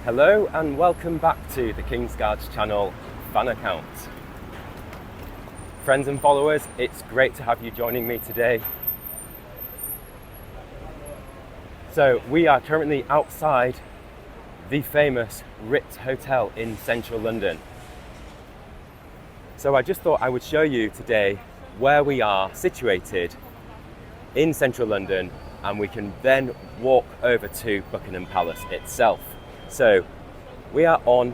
Hello and welcome back to the King's Guards channel fan account. Friends and followers, it's great to have you joining me today. So we are currently outside the famous Ritz Hotel in central London. So I just thought I would show you today where we are situated in central London, and we can then walk over to Buckingham Palace itself. So we are on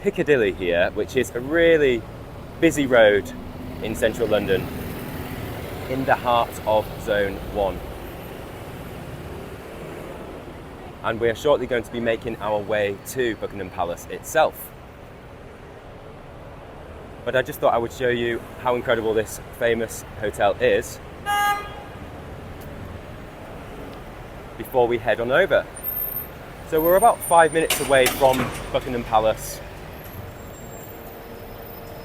Piccadilly here, which is a really busy road in central London, in the heart of Zone 1. And we are shortly going to be making our way to Buckingham Palace itself. But I just thought I would show you how incredible this famous hotel is before we head on over. So we're about 5 minutes away from Buckingham Palace,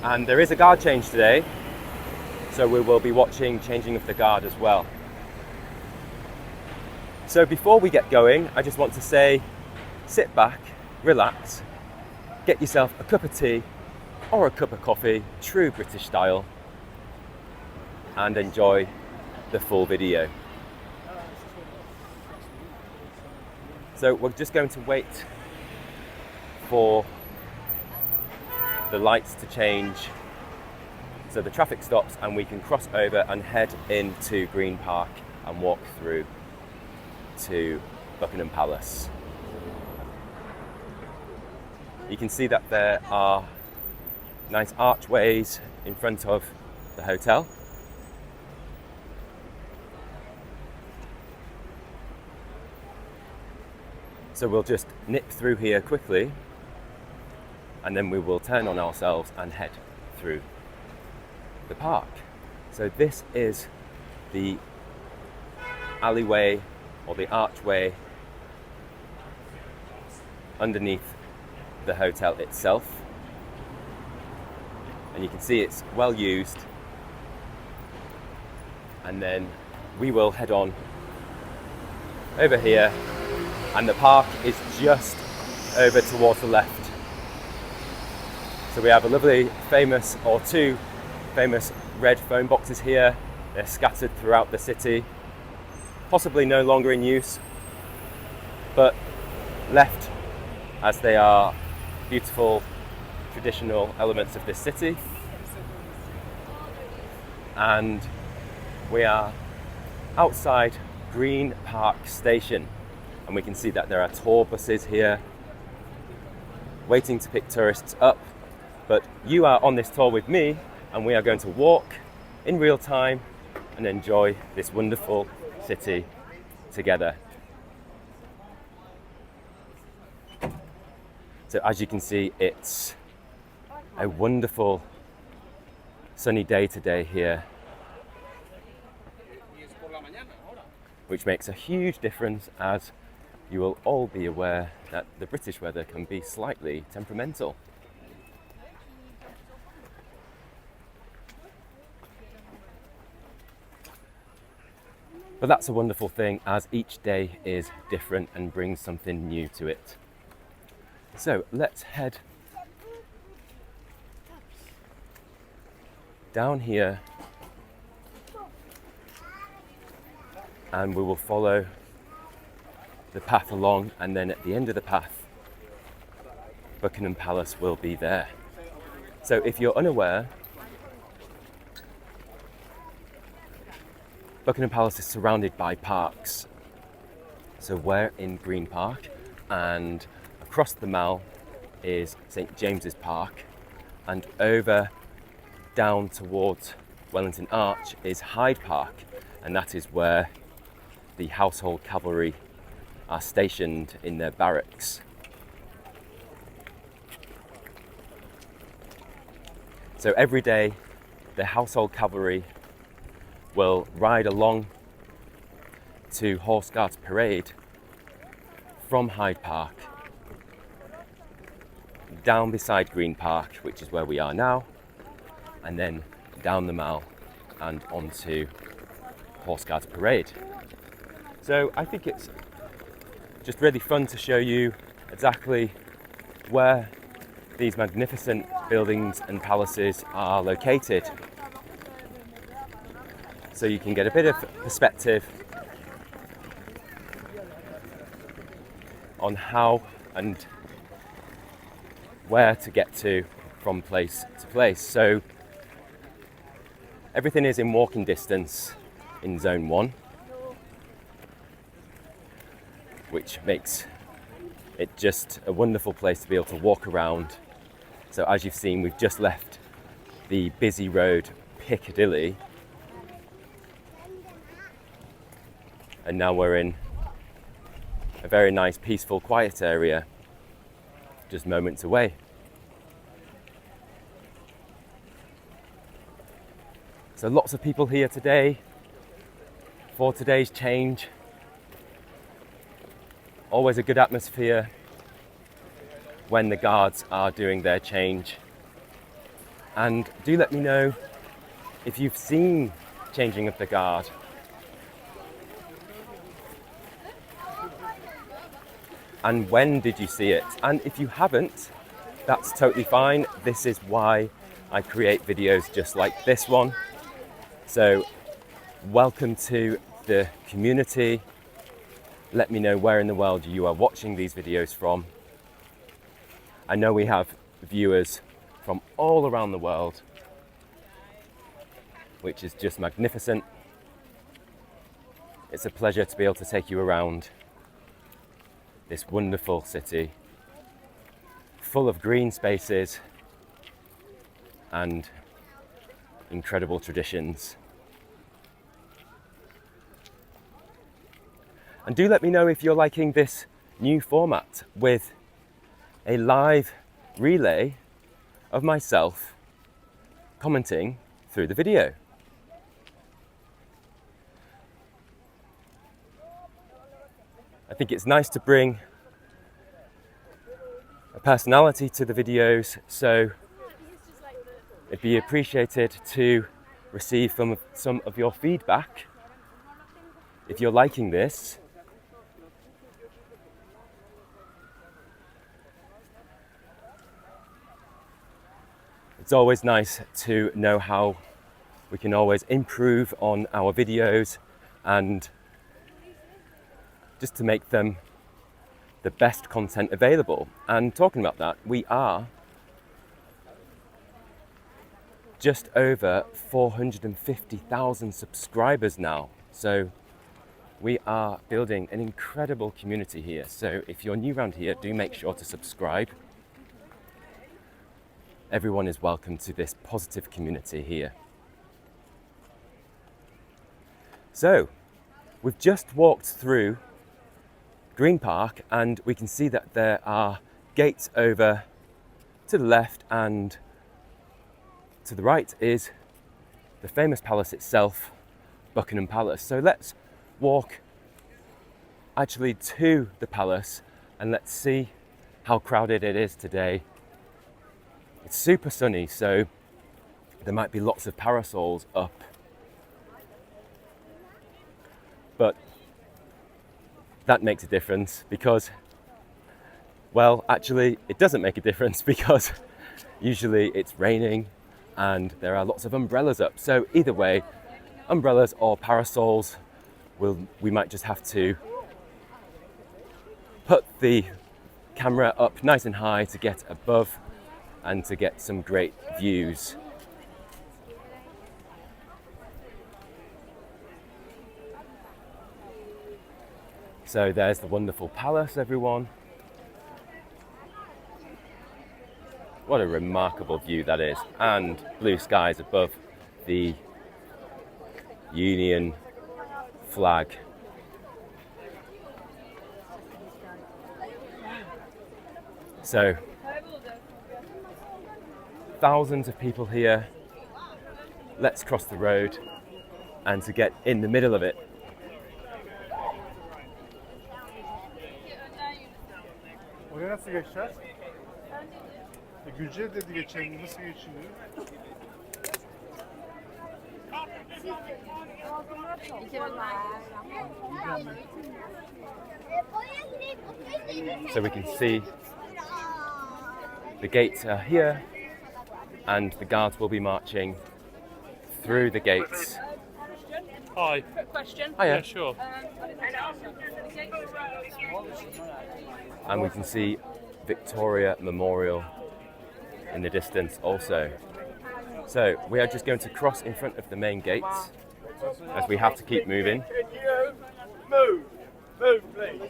and there is a guard change today, so we will be watching changing of the guard as well. So before we get going, I just want to say, sit back, relax, get yourself a cup of tea or a cup of coffee, true British style, and enjoy the full video. So we're just going to wait for the lights to change so the traffic stops and we can cross over and head into Green Park and walk through to Buckingham Palace. You can see that there are nice archways in front of the hotel. So we'll just nip through here quickly, and then we will turn on ourselves and head through the park. So this is the alleyway or the archway underneath the hotel itself. And you can see it's well used. And then we will head on over here, and the park is just over towards the left. So we have a lovely two famous red phone boxes here. They're scattered throughout the city, possibly no longer in use, but left as they are beautiful traditional elements of this city. And we are outside Green Park Station, and we can see that there are tour buses here waiting to pick tourists up. But you are on this tour with me, and we are going to walk in real time and enjoy this wonderful city together. So as you can see, it's a wonderful sunny day today here, which makes a huge difference, as you will all be aware that the British weather can be slightly temperamental. But that's a wonderful thing, as each day is different and brings something new to it. So let's head down here, and we will follow the path along, and then at the end of the path, Buckingham Palace will be there. So if you're unaware, Buckingham Palace is surrounded by parks. So we're in Green Park, and across the Mall is St James's Park, and over down towards Wellington Arch is Hyde Park, and that is where the household cavalry are stationed in their barracks. So every day the household cavalry will ride along to Horse Guards Parade from Hyde Park down beside Green Park, which is where we are now, and then down the Mall and onto Horse Guards Parade. So I think it's just really fun to show you exactly where these magnificent buildings and palaces are located, so you can get a bit of perspective on how and where to get to from place to place. So everything is in walking distance in Zone 1, which makes it just a wonderful place to be able to walk around. So as you've seen, we've just left the busy road Piccadilly, and now we're in a very nice, peaceful, quiet area just moments away. So lots of people here today for today's change. Always a good atmosphere when the guards are doing their change. And do let me know if you've seen changing of the guard. And when did you see it? And if you haven't, that's totally fine. This is why I create videos just like this one. So welcome to the community. Let me know where in the world you are watching these videos from. I know we have viewers from all around the world, which is just magnificent. It's a pleasure to be able to take you around this wonderful city, full of green spaces and incredible traditions. And do let me know if you're liking this new format with a live relay of myself commenting through the video. I think it's nice to bring a personality to the videos, so it'd be appreciated to receive some of your feedback. If you're liking this, it's always nice to know how we can always improve on our videos and just to make them the best content available. And talking about that, we are just over 450,000 subscribers now. So we are building an incredible community here. So if you're new around here, do make sure to subscribe. Everyone is welcome to this positive community here. So we've just walked through Green Park and we can see that there are gates over to the left, and to the right is the famous palace itself, Buckingham Palace. So let's walk actually to the palace and let's see how crowded it is today. It's super sunny, so there might be lots of parasols up. But that makes a difference because, well, actually it doesn't make a difference because usually it's raining and there are lots of umbrellas up. So either way, umbrellas or parasols, we might just have to put the camera up nice and high to get above and to get some great views. So there's the wonderful palace, everyone. What a remarkable view that is. And blue skies above the Union flag. So thousands of people here. Let's cross the road and to get in the middle of it. Oraya nasıl geçeceğiz? Gülce dedi geçelim. Nasıl geçiliyor? So we can see The gates are here, and the guards will be marching through the gates. Hi. Quick question. Oh, Yeah, sure. And we can see Victoria Memorial in the distance also. So we are just going to cross in front of the main gates, as we have to keep moving. Move, please.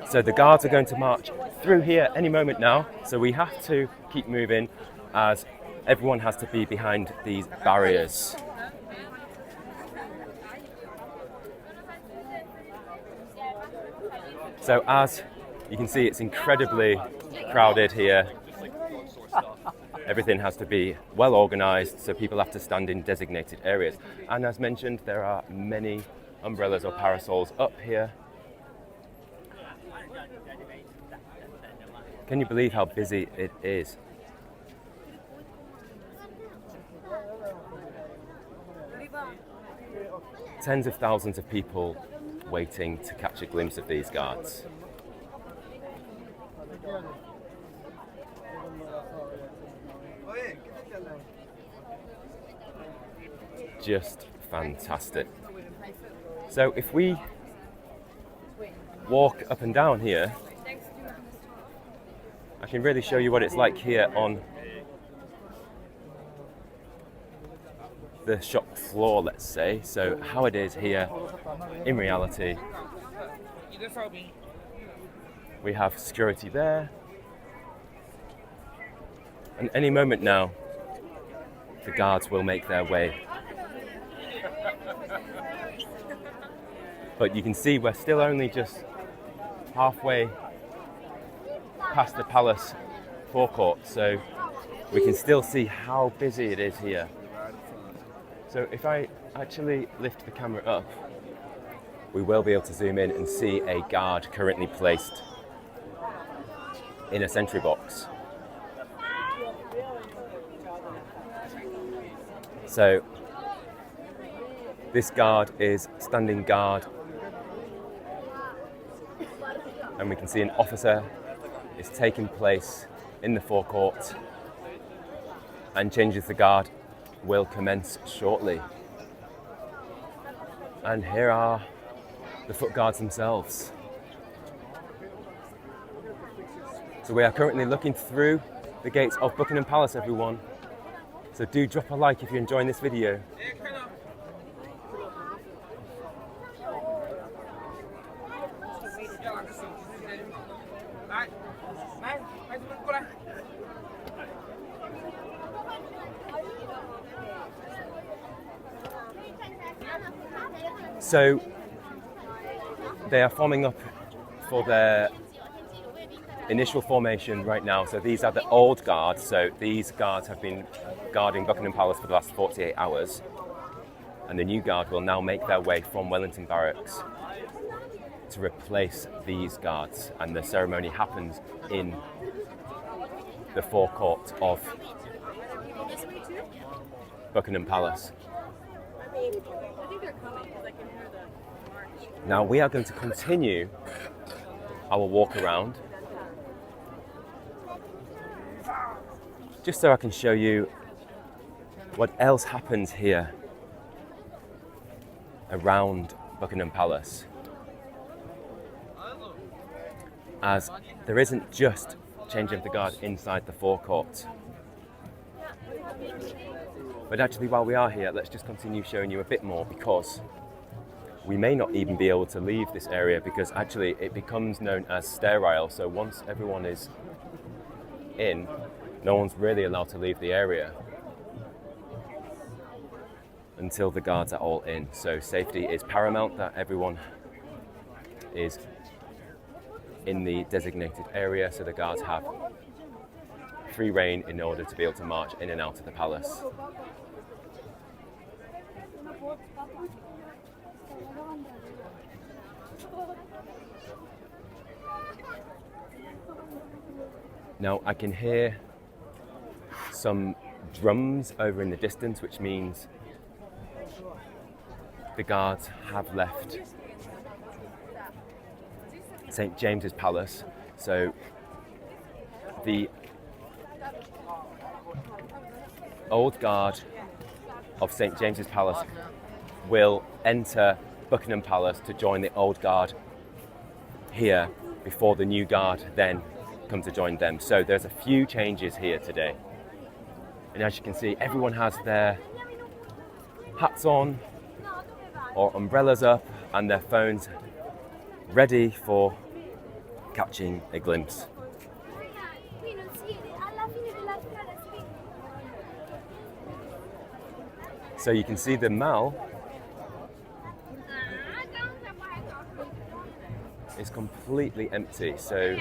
So the guards are going to march through here any moment now, so we have to keep moving as everyone has to be behind these barriers. So as you can see, it's incredibly crowded here. Everything has to be well organised, so people have to stand in designated areas. And as mentioned, there are many umbrellas or parasols up here. Can you believe how busy it is? Tens of thousands of people waiting to catch a glimpse of these guards. Just fantastic. So if we walk up and down here, I can really show you what it's like here on the shop floor, let's say. So how it is here in reality. We have security there, and any moment now the guards will make their way. But you can see we're still only just halfway past the palace forecourt, so we can still see how busy it is here. So if I actually lift the camera up, we will be able to zoom in and see a guard currently placed in a sentry box. So this guard is standing guard, and we can see an officer is taking place in the forecourt, and changes the guard will commence shortly. And here are the foot guards themselves. So we are currently looking through the gates of Buckingham Palace, everyone. So do drop a like if you're enjoying this video. So they are forming up for their initial formation right now. So these are the old guards. So these guards have been guarding Buckingham Palace for the last 48 hours. And the new guard will now make their way from Wellington Barracks to replace these guards. And the ceremony happens in the forecourt of Buckingham Palace. Now we are going to continue our walk around, just so I can show you what else happens here around Buckingham Palace. As there isn't just changing of the guard inside the forecourt. But actually, while we are here, let's just continue showing you a bit more, because we may not even be able to leave this area, because actually it becomes known as sterile. So once everyone is in, no one's really allowed to leave the area until the guards are all in. So safety is paramount, that everyone is in the designated area, so the guards have free rein in order to be able to march in and out of the palace. Now I can hear some drums over in the distance, which means the guards have left St. James's Palace. So the Old Guard of St James's Palace will enter Buckingham Palace to join the Old Guard here before the new guard then come to join them. So there's a few changes here today. And as you can see, everyone has their hats on or umbrellas up and their phones ready for catching a glimpse. So you can see the Mall is completely empty. So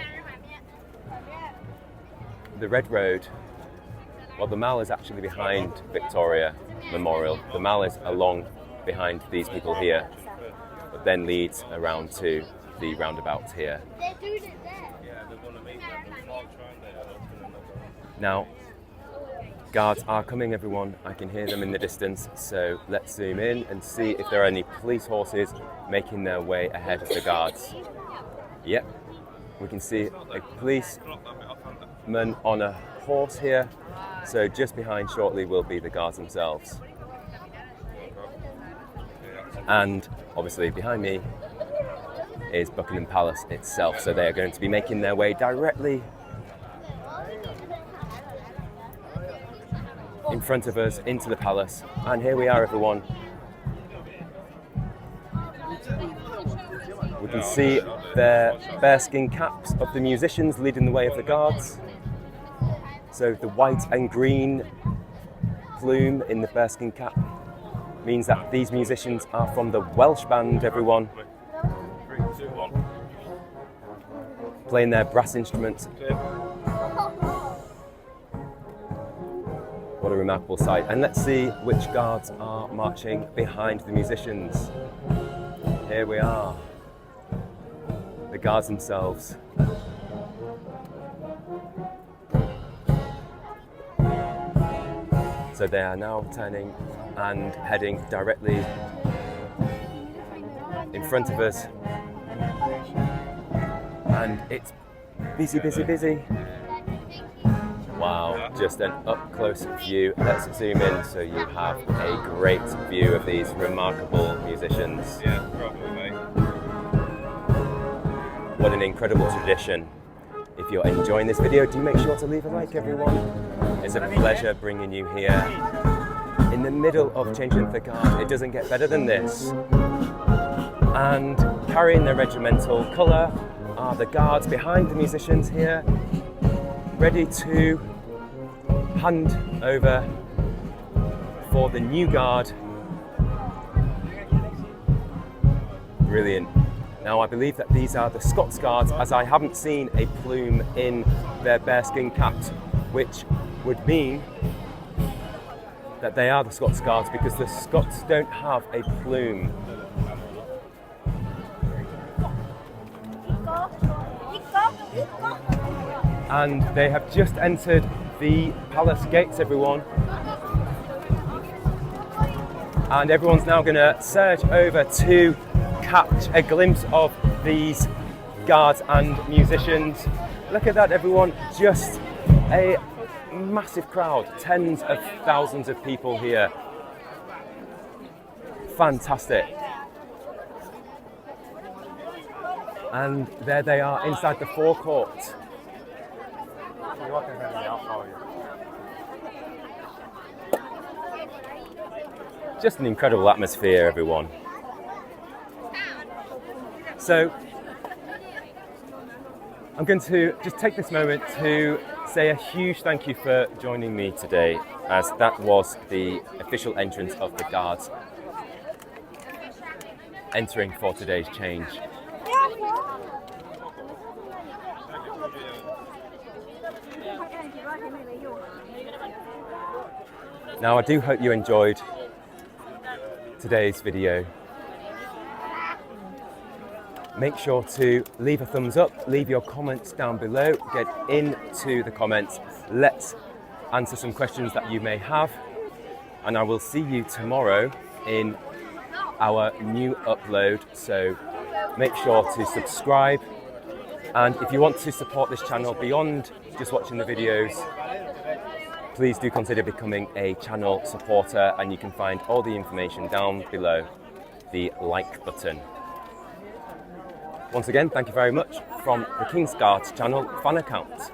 the Red Road, well, the Mall is actually behind Victoria Memorial. The Mall is along behind these people here, but then leads around to the roundabout here. Now, guards are coming, everyone. I can hear them in the distance, so let's zoom in and see if there are any police horses making their way ahead of the guards. Yep, we can see a policeman on a horse here, so just behind shortly will be the guards themselves. And obviously behind me is Buckingham Palace itself, so they are going to be making their way directly in front of us into the palace. And here we are, everyone. We can see the bearskin caps of the musicians leading the way of the guards. So the white and green plume in the bearskin cap means that these musicians are from the Welsh band, everyone. 3, 2, 1. Playing their brass instruments. What a remarkable sight. And let's see which guards are marching behind the musicians. Here we are. The guards themselves. So they are now turning and heading directly in front of us. And it's busy, busy, busy. Wow, just an up-close view. Let's zoom in so you have a great view of these remarkable musicians. Yeah, probably, mate. What an incredible tradition. If you're enjoying this video, do make sure to leave a like, everyone. It's a pleasure bringing you here in the middle of changing the guard. It doesn't get better than this. And carrying the regimental colour are the guards behind the musicians here, ready to hand over for the new guard. Brilliant. Now I believe that these are the Scots Guards, as I haven't seen a plume in their bearskin caps, which would mean that they are the Scots Guards because the Scots don't have a plume. And they have just entered the palace gates, everyone. And everyone's now going to surge over to catch a glimpse of these guards and musicians. Look at that, everyone. Just a massive crowd, tens of thousands of people here. Fantastic. And there they are inside the forecourt. Just an incredible atmosphere, everyone. So I'm going to just take this moment to say a huge thank you for joining me today, as that was the official entrance of the guards entering for today's change. Now I do hope you enjoyed today's video. Make sure to leave a thumbs up, leave your comments down below, get into the comments. Let's answer some questions that you may have. And I will see you tomorrow in our new upload. So make sure to subscribe. And if you want to support this channel beyond just watching the videos, please do consider becoming a channel supporter, and you can find all the information down below the like button. Once again, thank you very much from the King's Guards channel fan account.